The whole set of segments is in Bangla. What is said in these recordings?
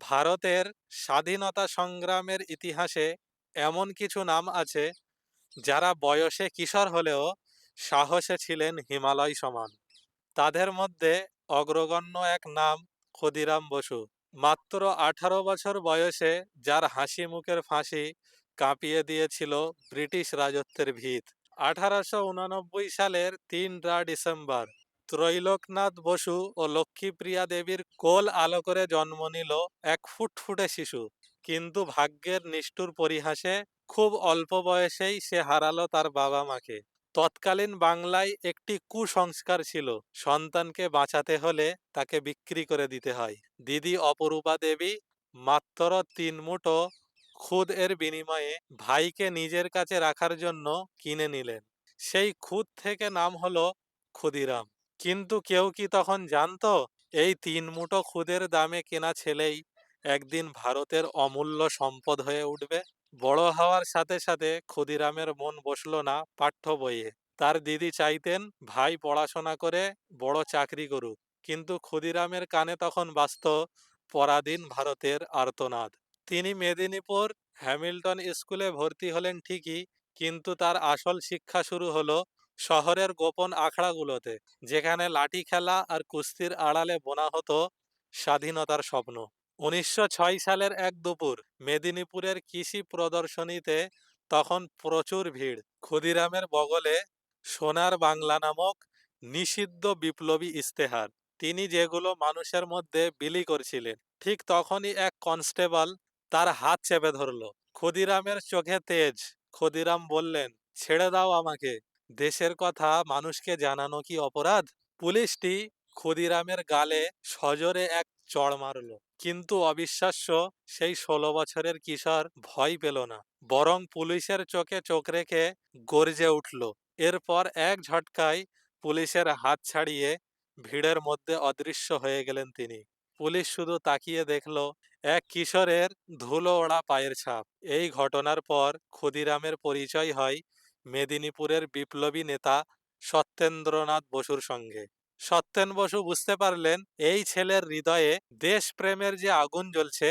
ভারতের স্বাধীনতা সংগ্রামের ইতিহাসে এমন কিছু নাম আছে যারা বয়সে কিশোর হলেও সাহসে ছিলেন হিমালয় সমান। তাদের মধ্যে অগ্রগণ্য এক নাম ক্ষুদিরাম বসু। মাত্র 18 বছর বয়সে যার হাসি মুখের ফাঁসি কাঁপিয়ে দিয়েছিল ব্রিটিশ রাজত্বের ভিত। 1889 সালের 3 ডিসেম্বর ত্রৈলোকনাথ বসু ও লক্ষ্মীপ্রিয়া দেবীর কোল আলো করে জন্ম নিল এক ফুটফুটে শিশু। কিন্তু ভাগ্যের নিষ্ঠুর পরিহাসে খুব অল্প বয়সেই সে হারালো তার বাবা মাকে। তৎকালীন বাংলায় একটি কুসংস্কার ছিল, সন্তানকে বাঁচাতে হলে তাকে বিক্রি করে দিতে হয়। দিদি অপরূপা দেবী মাত্র 3 মুঠো খুদ এর বিনিময়ে ভাইকে নিজের কাছে রাখার জন্য কিনে নিলেন। সেই খুদ থেকে নাম হলো ক্ষুদিরাম। কিন্তু কেউ কি তখন জানতো এই 3 মুঠো খুদের দামে কেনা ছেলেই একদিন ভারতের অমূল্য সম্পদ হয়ে উঠবে? বড় হওয়ার সাথে সাথে ক্ষুদিরামের মন বসলো না পাঠ্য বইয়ে। তার দিদি চাইতেন ভাই পড়াশোনা করে বড় চাকরি করুক, কিন্তু ক্ষুদিরামের কানে তখন বাজত পরাধীন ভারতের আর্তনাদ। তিনি মেদিনীপুর হ্যামিল্টন স্কুলে ভর্তি হলেন ঠিকই, কিন্তু তার আসল শিক্ষা শুরু হলো শহরের গোপন আখড়াগুলোতে, যেখানে লাঠি খেলা আর কুস্তির আড়ালে বোনা হতো স্বাধীনতার স্বপ্ন। 1906 সালের এক দুপুর মেদিনীপুরের কৃষি প্রদর্শনীতে তখন প্রচুর ভিড়। ক্ষুদিরামের বগলে সোনার বাংলা নামক নিষিদ্ধ বিপ্লবী ইস্তেহার, তিনি যেগুলো মানুষের মধ্যে বিলি করছিলেন। ঠিক তখনই এক কনস্টেবল তার হাত চেপে ধরল। ক্ষুদিরামের চোখে তেজ। ক্ষুদিরাম বললেন, ছেড়ে দাও আমাকে, দেশের কথা মানুষকে জানানো কি অপরাধ? পুলিশটি ক্ষুদিরামের গালে সজোরে এক চড় মারল। কিন্তু অবিশ্বাস্য, সেই 16 বছরের কিশোর ভয় পেল না, বরং পুলিশের চোখে চোখ রেখে গর্জে উঠল। এরপর এক ঝটকায় পুলিশের হাত ছাড়িয়ে ভিড়ের মধ্যে অদৃশ্য হয়ে গেলেন তিনি। পুলিশ শুধু তাকিয়ে দেখল এক কিশোরের ধুলো ওড়া পায়ের ছাপ। এই ঘটনার পর ক্ষুদিরামের পরিচয় হয় মেদিনীপুরের বিপ্লবী নেতা সত্যেন্দ্রনাথ বসুর সঙ্গে। সত্যেন বসু বুঝতে পারলেন এই ছেলের হৃদয়ে দেশপ্রেমের যে আগুন জ্বলছে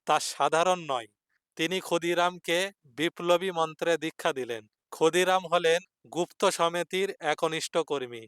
তা সাধারণ নয়। তিনি ক্ষুদিরামকে বিপ্লবী মন্ত্রে দীক্ষা দিলেন। ক্ষুদিরাম হলেন গুপ্ত সমিতির একনিষ্ঠ কর্মী।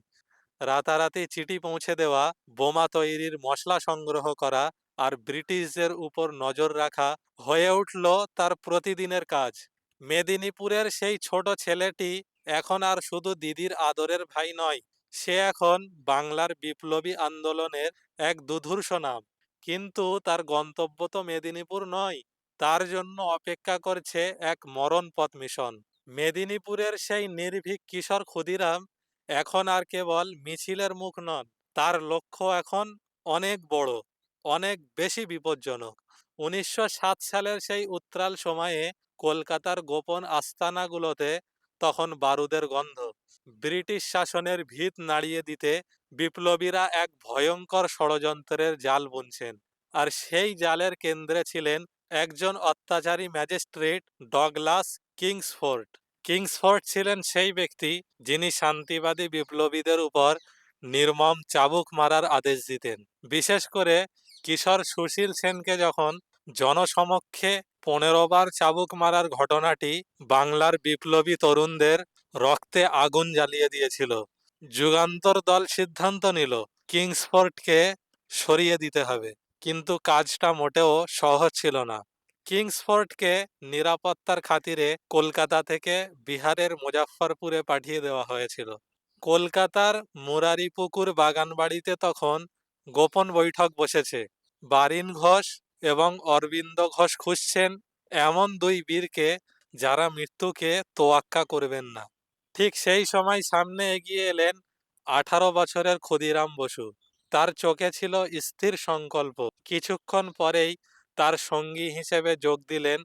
রাতারাতি চিঠি পৌঁছে দেওয়া, বোমা তৈরির মশলা সংগ্রহ করা আর ব্রিটিশদের উপর নজর রাখা হয়ে উঠল তার প্রতিদিনের কাজ। মেদিনীপুরের সেই ছোট ছেলেটি এখন আর শুধু দিদির আদরের ভাই নয়, সে এখন বাংলার বিপ্লবী আন্দোলনের এক দুধূর্ষ নাম। কিন্তু তার গন্তব্য তো মেদিনীপুর নয়, তার জন্য অপেক্ষা করছে এক মরণপথ মিশন। মেদিনীপুরের সেই নির্ভীক কিশোর ক্ষুদিরাম এখন আর কেবল মিছিলের মুখ নন, তার লক্ষ্য এখন অনেক বড়, অনেক বেশি বিপজ্জনক। 1907 সালের সেই উত্তাল সময়ে কলকাতার গোপন আস্তানাগুলোতে তখন বারুদের গন্ধ। ব্রিটিশ শাসনের ভিত নাড়িয়ে দিতে বিপ্লবীরা এক ভয়ঙ্কর ষড়যন্ত্রের জাল বুনছেন। আর সেই জালের কেন্দ্রে ছিলেন একজন অত্যাচারী ম্যাজিস্ট্রেট, ডগলাস কিংসফোর্ড। কিংসফোর্ড ছিলেন সেই ব্যক্তি যিনি শান্তিবাদী বিপ্লবীদের উপর নির্মম চাবুক মারার আদেশ দিতেন। বিশেষ করে কিশোর সুশীল সেনকে যখন জনসমক্ষে 15 বার চাবুক মারার ঘটনাটি বাংলার বিপ্লবী তরুণদের রক্তে আগুন জ্বালিয়ে দিয়েছিল। যুগান্তর দল সিদ্ধান্ত নিল কিংসফোর্ডকে সরিয়ে দিতে হবে, কিন্তু কাজটা মোটেও সহজ ছিল না। কিংসফোর্ডকে নিরাপত্তার খাতিরে কলকাতা থেকে বিহারের মুজাফফরপুরে পাঠিয়ে দেওয়া হয়েছিল। কলকাতার মুরারিপুকুর বাগানবাড়িতে তখন গোপন বৈঠক বসেছে। বারিন ঘোষ এবং অরবিন্দ ঘোষ খুঁজছেন এমন দুই বীরকে যারা মৃত্যুকে তোয়াক্কা করবেন না। ঠিক সেই সময় সামনে এগিয়ে এলেন 18 বছরের ক্ষুদিরাম বসু। তার চোখে ছিল স্থির সংকল্প। কিছুক্ষণ পরেই তার সঙ্গী হিসেবে যোগ দিলেন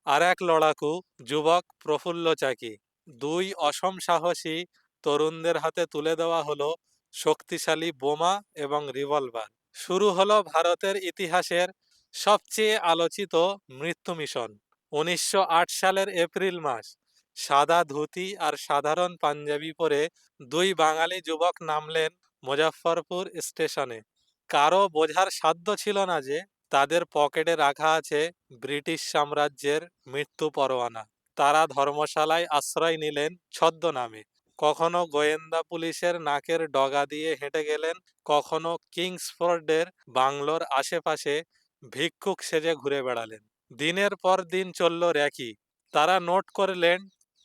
আর এক লড়াকু যুবক, প্রফুল্ল চাকি। দুই অসম সাহসী তরুণদের হাতে তুলে দেওয়া হলো শক্তিশালী বোমা এবং রিভলভার। শুরু হলো ভারতের ইতিহাসের সবচেয়ে আলোচিত মৃত্যু মিশন। 1908 সালের এপ্রিল মাস, সাদা ধুতি আর সাধারণ পাঞ্জাবি পরে দুই বাঙালি যুবক নামলেন মুজাফফরপুর স্টেশনে। কারো বোঝার সাধ্য ছিল না যে তাদের পকেটে রাখা আছে ব্রিটিশ সাম্রাজ্যের মৃত্যু পরোয়ানা। তারা ধর্মশালায় আশ্রয় নিলেন ছদ্মনামে। কখনো গোয়েন্দা পুলিশের নাকের ডগা দিয়ে হেঁটে গেলেন, কখনো কিংসফোর্ডের বাংলোর আশেপাশে ভিক্ষুক সেজে ঘুরে বেড়ালেন। দিনের পর দিন চলল র্যাকি। তারা নোট করলেন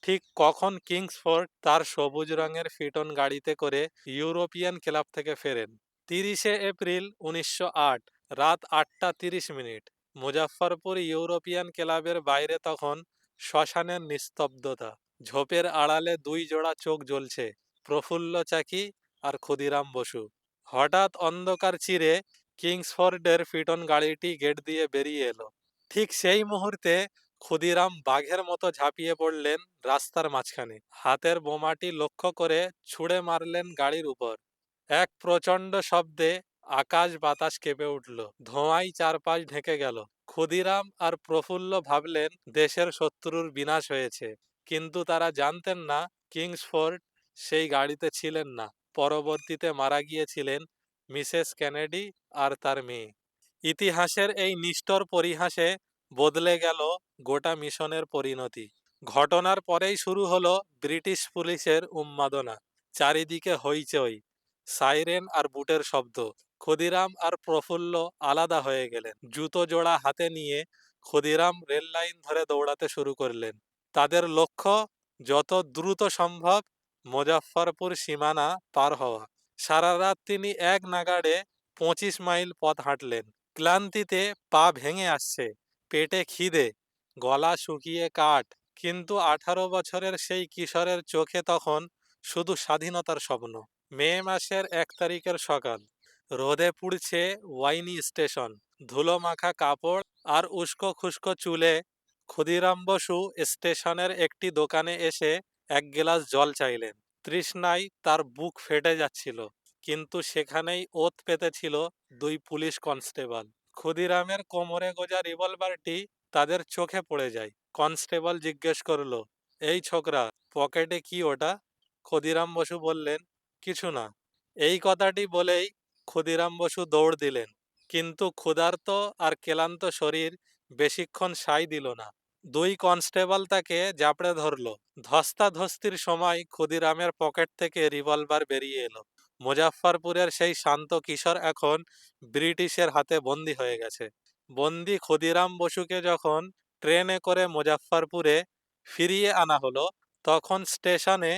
ঠিক কখন কিংসফোর্ড তার সবুজ রঙের ফিটন গাড়িতে করে ইউরোপিয়ান ক্লাব থেকে ফেরেন। 30শে এপ্রিল 1908 রাত 8টা 30 মিনিট। মুজাফফরপুর ইউরোপিয়ান ক্লাবের বাইরে তখন শ্মশানের নিস্তব্ধতা। ঝোপের আড়ালে দুই জোড়া চোখ জ্বলছে, প্রফুল্ল চাকি আর ক্ষুদিরাম বসু। হঠাৎ অন্ধকার চিরে কিংসফোর্ডের ফিটন গাড়িটি গেট দিয়ে বেরিয়ে এলো। ঠিক সেই মুহূর্তে ক্ষুদিরাম বাঘের মতো ঝাঁপিয়ে পড়লেন রাস্তার মাঝখানে। হাতের বোমাটি লক্ষ্য করে ছুঁড়ে মারলেন গাড়ির উপর। এক প্রচণ্ড শব্দে আকাশ বাতাস কেঁপে উঠল, ধোঁয়ায় চারপাশ ঢেকে গেল। ক্ষুদিরাম আর প্রফুল্ল ভাবলেন দেশের শত্রুর বিনাশ হয়েছে, কিন্তু তারা জানতেন না কিংসফোর্ড সেই গাড়িতে ছিলেন না। পরবর্তীতে মারা গিয়েছিলেন মিসেস কেনেডি আর তার মেয়ে। ইতিহাসের এই নিষ্ঠুর পরিহাসে বদলে গেল গোটা মিশনের পরিণতি। ঘটনার পরেই শুরু হলো ব্রিটিশ পুলিশের উন্মাদনা। চারিদিকে হইচই, সাইরেন আর বুটের শব্দ। ক্ষুদিরাম আর প্রফুল্ল আলাদা হয়ে গেলেন। জুতো জোড়া হাতে নিয়ে ক্ষুদিরাম রেল লাইন ধরে দৌড়াতে শুরু করলেন। তাদের লক্ষ্য যত দ্রুত সম্ভব মুজাফফরপুর সীমানা পার হওয়া। সারা রাত তিনি এক নাগাড়ে 25 মাইল পথ হাঁটলেন। ক্লান্তিতে পা ভেঙে আসছে, পেটে খিদে, গলা শুকিয়ে কাঠ। কিন্তু 18 বছরের সেই কিশোরের চোখে তখন শুধু স্বাধীনতার স্বপ্ন। মে মাসের 1 তারিখের সকাল। রোদে পুড়ছে ওয়াইনি স্টেশন। ধুলো মাখা কাপড় আর উস্কো খুস্কো চুলে ক্ষুদিরাম বসু স্টেশনের একটি দোকানে এসে এক গ্লাস জল চাইলেন। তৃষ্ণায় তার বুক ফেটে যাচ্ছিল, কিন্তু সেখানেই ওত পেতেছিল দুই পুলিশ কনস্টেবল। ক্ষুদিরামের কোমরে গোজা রিভলভারটি তাদের চোখে পড়ে যায়। কনস্টেবল জিজ্ঞেস করলো, এই ছোকরা, পকেটে কি ওটা? ক্ষুদিরাম বসু বললেন, কিছু না। এই কথাটি বলেই ক্ষুদিরাম বসু দৌড় দিলেন, কিন্তু ক্ষুধার্ত আর ক্লান্ত শরীর বেশিক্ষণ সায় দিল না। দুই কনস্টেবল তাকে জাপড়ে ধরল। ধস্তাধস্তির সময় ক্ষুদিরামের পকেট থেকে রিভলভার বেরিয়ে এলো। মুজাফফরপুরের সেই শান্ত কিশোর এখন ব্রিটিশের হাতে বন্দী হয়ে গেছে। বন্দী ক্ষুদিরাম বসুকে যখন ট্রেনে করে মুজাফফরপুরে ফিরিয়ে আনা হলো, তখন স্টেশনে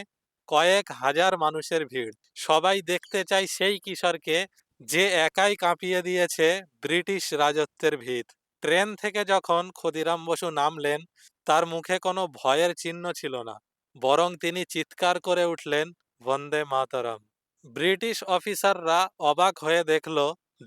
কয়েক হাজার মানুষের ভিড়। সবাই দেখতে চায় সেই কিশোরকে, যে একাই কাঁপিয়ে দিয়েছে ব্রিটিশ রাজত্বের ভিত। ট্রেন থেকে যখন ক্ষুদিরাম বসু নামলেন, তার মুখে কোনো ভয়ের চিহ্ন ছিল না, বরং তিনি চিৎকার করে উঠলেন, বন্দে মাতরম। ব্রিটিশ অফিসাররা অবাক হয়ে দেখল,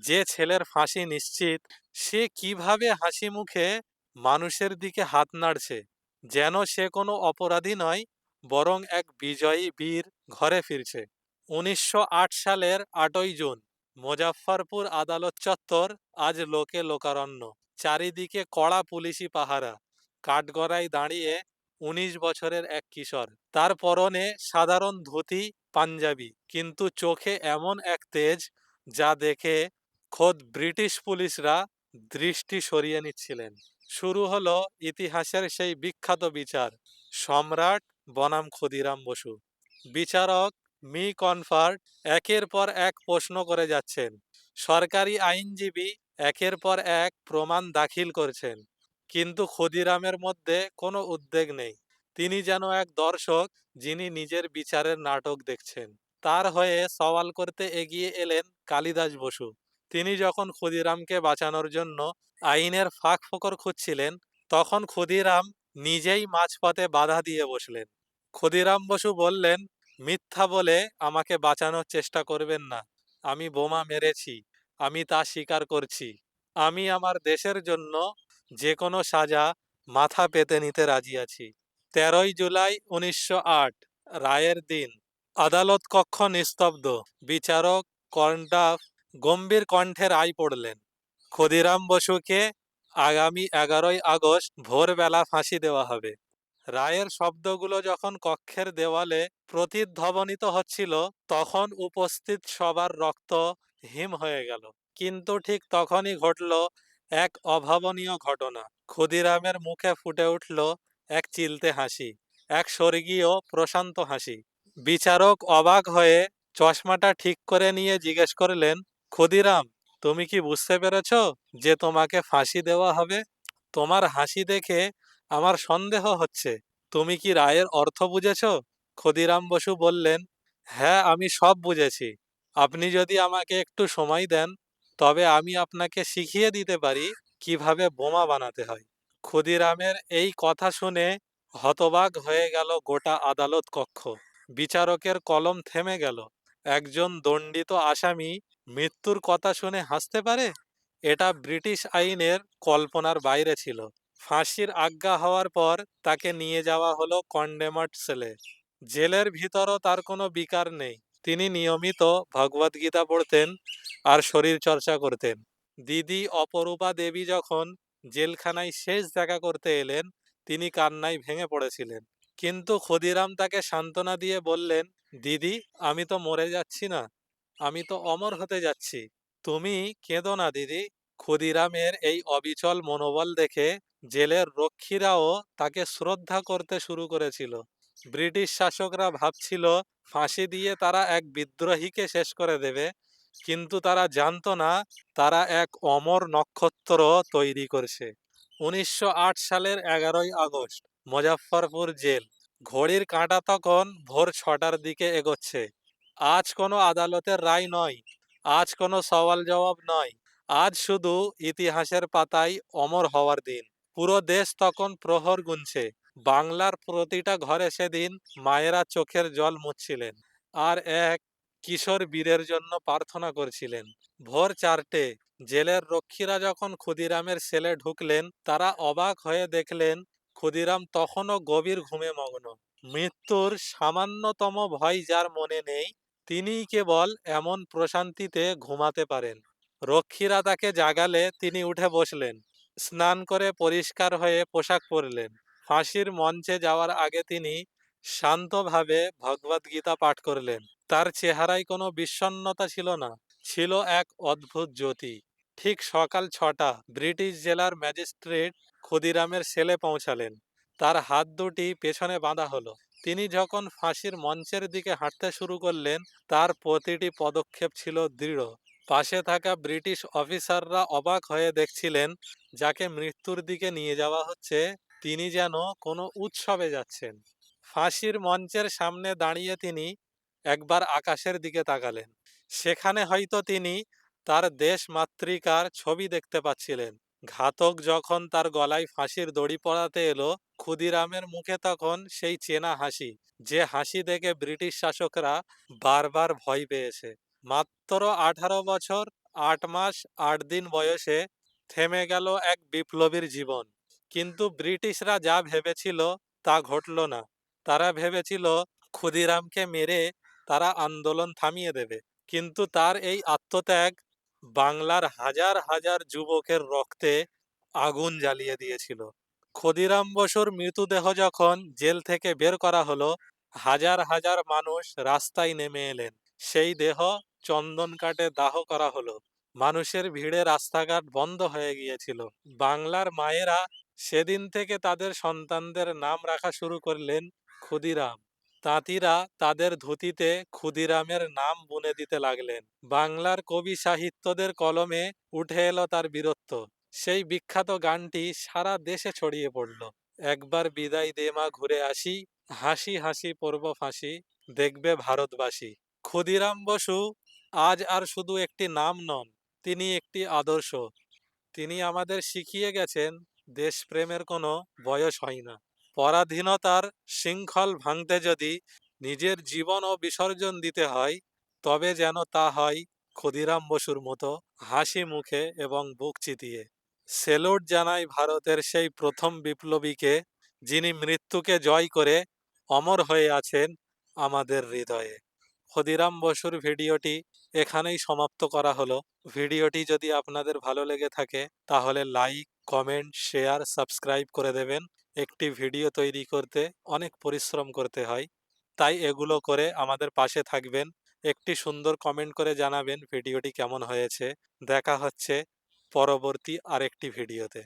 যে ছেলের ফাঁসি নিশ্চিত, সে কিভাবে হাসি মুখে মানুষের দিকে হাত নাড়ছে, যেন সে কোনো অপরাধী নয়, বরং এক বিজয়ী বীর ঘরে ফিরছে। 1908 সালের 8ই জুন। মুজাফফরপুর আদালত চত্বর আজ লোকে লোকারণ্য। চারিদিকে কড়া পুলিশি পাহারা। কাঠগড়ায় দাঁড়িয়ে 19 বছরের এক কিশোর। তার পরনে সাধারণ ধুতি পাঞ্জাবি, কিন্তু চোখে এমন এক তেজ, যা দেখে খোদ ব্রিটিশ পুলিশরা দৃষ্টি সরিয়ে নিচ্ছিলেন। শুরু হলো ইতিহাসের সেই বিখ্যাত বিচার। সম্রাট বনাম ক্ষুদিরাম বসু। বিচারক মি কনফার্ট একের পর এক প্রশ্ন করে যাচ্ছেন। সরকারি আইনজীবী একের পর এক প্রমাণ দাখিল করছেন, কিন্তু ক্ষুদিরামের মধ্যে কোনো উদ্বেগ নেই। তিনি যেন এক দর্শক, যিনি নিজের বিচারের নাটক দেখছেন। তার হয়ে সওয়াল করতে এগিয়ে এলেন কালিদাস বসু। তিনি যখন ক্ষুদিরামকে বাঁচানোর জন্য আইনের ফাঁক ফোকর খুঁজছিলেন, তখন ক্ষুদিরাম নিজেই মাঝপথে বাধা দিয়ে বসলেন। ক্ষুদিরাম বসু বললেন, মিথ্যা বলে আমাকে বাঁচানোর চেষ্টা করবেন না। আমি বোমা মেরেছি, আমি তা স্বীকার করছি। আমি আমার দেশের জন্য যে কোনো সাজা মাথা পেতে নিতে রাজি আছি। 13ই জুলাই 1908 রায়ের দিন। আদালত কক্ষ নিস্তব্ধ। বিচারক কর্নডাফ গম্ভীর কণ্ঠে রায় পড়লেন, ক্ষুদিরাম বসুকে আগামী 11ই আগস্ট ভোরবেলা ফাঁসি দেওয়া হবে। রায়ের শব্দগুলো যখন কক্ষের দেওয়ালে প্রতিধ্বনিত হচ্ছিল, তখন উপস্থিত সবার রক্ত হিম হয়ে গেল। কিন্তু ঠিক তখনই ঘটল এক অভাবনীয় ঘটনা। ক্ষুদিরামের মুখে ফুটে উঠল এক চিলতে হাসি, এক স্বর্গীয় প্রশান্ত হাসি। বিচারক অবাক হয়ে চশমাটা ঠিক করে নিয়ে জিজ্ঞেস করলেন, ক্ষুদিরাম, তুমি কি বুঝতে পেরেছ যে তোমাকে ফাঁসি দেওয়া হবে? তোমার হাসি দেখে আমার সন্দেহ হচ্ছে। তুমি কি রায়ের অর্থ বুঝেছ? ক্ষুদিরাম বসু বললেন, হ্যাঁ, আমি সব বুঝেছি। আপনি যদি আমাকে একটু সময় দেন, তবে আমি আপনাকে শিখিয়ে দিতে পারি কিভাবে বোমা বানাতে হয়। ক্ষুদিরামের এই কথা শুনে হতবাক হয়ে গেল গোটা আদালত কক্ষ। বিচারকের কলম থেমে গেল। একজন দণ্ডিত আসামি মৃত্যুর কথা শুনে হাসতে পারে? এটা ব্রিটিশ আইনের কল্পনার বাইরে ছিল। ফাঁসির আজ্ঞা হওয়ার পর তাকে নিয়ে যাওয়া হলো কন্ডেমড সেলে। জেলের ভিতরও তার কোনো বিকার নেই। তিনি নিয়মিত ভগবদ্গীতা পড়তেন আর শরীর চর্চা করতেন। দিদি অপরূপা দেবী যখন জেলখানায় শেষ দেখা করতে এলেন, তিনি কান্নায় ভেঙে পড়েছিলেন। কিন্তু ক্ষুদিরাম তাকে সান্ত্বনা দিয়ে বললেন, দিদি, আমি তো মরে যাচ্ছি না, আমি তো অমর হতে যাচ্ছি। তুমি কেঁদো না দিদি। ক্ষুদিরামের এই অবিচল মনোবল দেখে জেলের রক্ষীরাও তাকে শ্রদ্ধা করতে শুরু করেছিল। ব্রিটিশ শাসকরা ভাবছিল ফাঁসি দিয়ে তারা এক বিদ্রোহীকে শেষ করে দেবে, কিন্তু তারা জানতো না তারা এক অমর নক্ষত্র তৈরি করছে। ১৯০৮ সালের ১১ই আগস্ট, মুজাফফরপুর জেল। ঘড়ির কাঁটা তখন ভোর ৬টার দিকে এগোচ্ছে। আজ কোনো আদালতের রায় নয়, আজ কোনো সওয়াল জবাব নয়, আজ শুধু ইতিহাসের পাতায় অমর হওয়ার দিন। পুরো দেশ তখন প্রহর গুনছে। বাংলার প্রতিটা ঘরে সেদিন মায়েরা চোখের জল মুছছিলেন আর এক কিশোর বীরের জন্য প্রার্থনা করছিলেন। ভোর ৪টে, জেলের রক্ষীরা যখন ক্ষুদিরামের সেলে ঢুকলেন, তারা অবাক হয়ে দেখলেন ক্ষুদিরাম তখনও গভীর ঘুমে মগ্ন। মৃত্যুর সামান্যতম ভয় যার মনে নেই, তিনিই কেবল এমন প্রশান্তিতে ঘুমাতে পারেন। রক্ষীরা তাকে জাগালে তিনি উঠে বসলেন। স্নান করে পরিষ্কার হয়ে পোশাক পরলেন। ফাঁসির মঞ্চে যাওয়ার আগে তিনি শান্তভাবে ভগবদ্গীতা পাঠ করলেন। তার চেহারায় কোনো বিষণ্ণতা ছিল না, ছিল এক অদ্ভুত জ্যোতি। ঠিক সকাল ৬টা, ব্রিটিশ জেলার ম্যাজিস্ট্রেট ক্ষুদিরামের সেলে পৌঁছালেন। তার হাত দুটি পেছনে বাঁধা হলো। তিনি যখন ফাঁসির মঞ্চের দিকে হাঁটতে শুরু করলেন, তার প্রতিটি পদক্ষেপ ছিল দৃঢ়। পাশে থাকা ব্রিটিশ অফিসাররা অবাক হয়ে দেখছিলেন, যাকে মৃত্যুর দিকে নিয়ে যাওয়া হচ্ছে তিনি যেন কোনো উৎসবে যাচ্ছেন। ফাঁসির মঞ্চের সামনে দাঁড়িয়ে তিনি একবার আকাশের দিকে তাকালেন। সেখানে হয়তো তিনি তার দেশ মাতৃকার ছবি দেখতে পাচ্ছিলেন। ঘাতক যখন তার গলায় ফাঁসির দড়ি পরাতে এলো, ক্ষুদিরামের মুখে তখন সেই চেনা হাসি, যে হাসি দেখে ব্রিটিশ শাসকরা বারবার ভয় পেয়েছে। মাত্র ১৮ বছর, ৮ মাস, ৮ দিন বয়সে থেমে গেল এক বিপ্লবীর জীবন। কিন্তু ব্রিটিশরা যা ভেবেছিল তা ঘটল না। তারা ভেবেছিল ক্ষুদিরামকে মেরে তারা আন্দোলন থামিয়ে দেবে। কিন্তু তার এই আত্মত্যাগ বাংলার হাজার হাজার যুবকের রক্তে আগুন জ্বালিয়ে দিয়েছিল। ক্ষুদিরাম বসুর মৃতদেহ যখন জেল থেকে বের করা হলো, হাজার হাজার মানুষ রাস্তায় নেমে এলেন। সেই দেহ চন্দন কাঠে দাহ করা হলো। মানুষের ভিড়ে রাস্তাঘাট বন্ধ হয়ে গিয়েছিল। বাংলার মায়েরা সেদিন থেকে তাদের সন্তানদের নাম রাখা শুরু করলেন ক্ষুদিরাম। তাঁতিরা তাদের ধুতিতে ক্ষুদিরামের নাম বুনে দিতে লাগলেন। বাংলার কবি সাহিত্যদের কলমে উঠে এলো তার বীরত্ব। সেই বিখ্যাত গানটি সারা দেশে ছড়িয়ে পড়ল। একবার বিদায় দে মা, ঘুরে আসি, হাসি হাসি পড়ব ফাঁসি, দেখবে ভারতবাসী। ক্ষুদিরাম বসু আজ আর শুধু একটি নাম নন, তিনি একটি আদর্শ। তিনি আমাদের শিখিয়ে গেছেন দেশপ্রেমের কোনো বয়স হয় না। পরাধীনতার শৃঙ্খল ভাঙতে যদি নিজের জীবনও বিসর্জন দিতে হয়, তবে যেন তা হয় ক্ষুদিরাম বসুর মতো হাসি মুখে এবং বুক চিতিয়ে। সেলুট জানাই ভারতের সেই প্রথম বিপ্লবীকে, যিনি মৃত্যুকে জয় করে অমর হয়ে আছেন আমাদের হৃদয়ে। ক্ষুদিরাম বসুর ভিডিওটি এখানেই সমাপ্ত করা হলো। ভিডিওটি যদি আপনাদের ভালো লেগে থাকে, তাহলে লাইক, কমেন্ট, শেয়ার, সাবস্ক্রাইব করে দেবেন। একটি ভিডিও তৈরি করতে অনেক পরিশ্রম করতে হয়, তাই এগুলো করে আমাদের পাশে থাকবেন। একটি সুন্দর কমেন্ট করে জানাবেন ভিডিওটি কেমন হয়েছে। দেখা হচ্ছে পরবর্তী আরেকটি ভিডিওতে।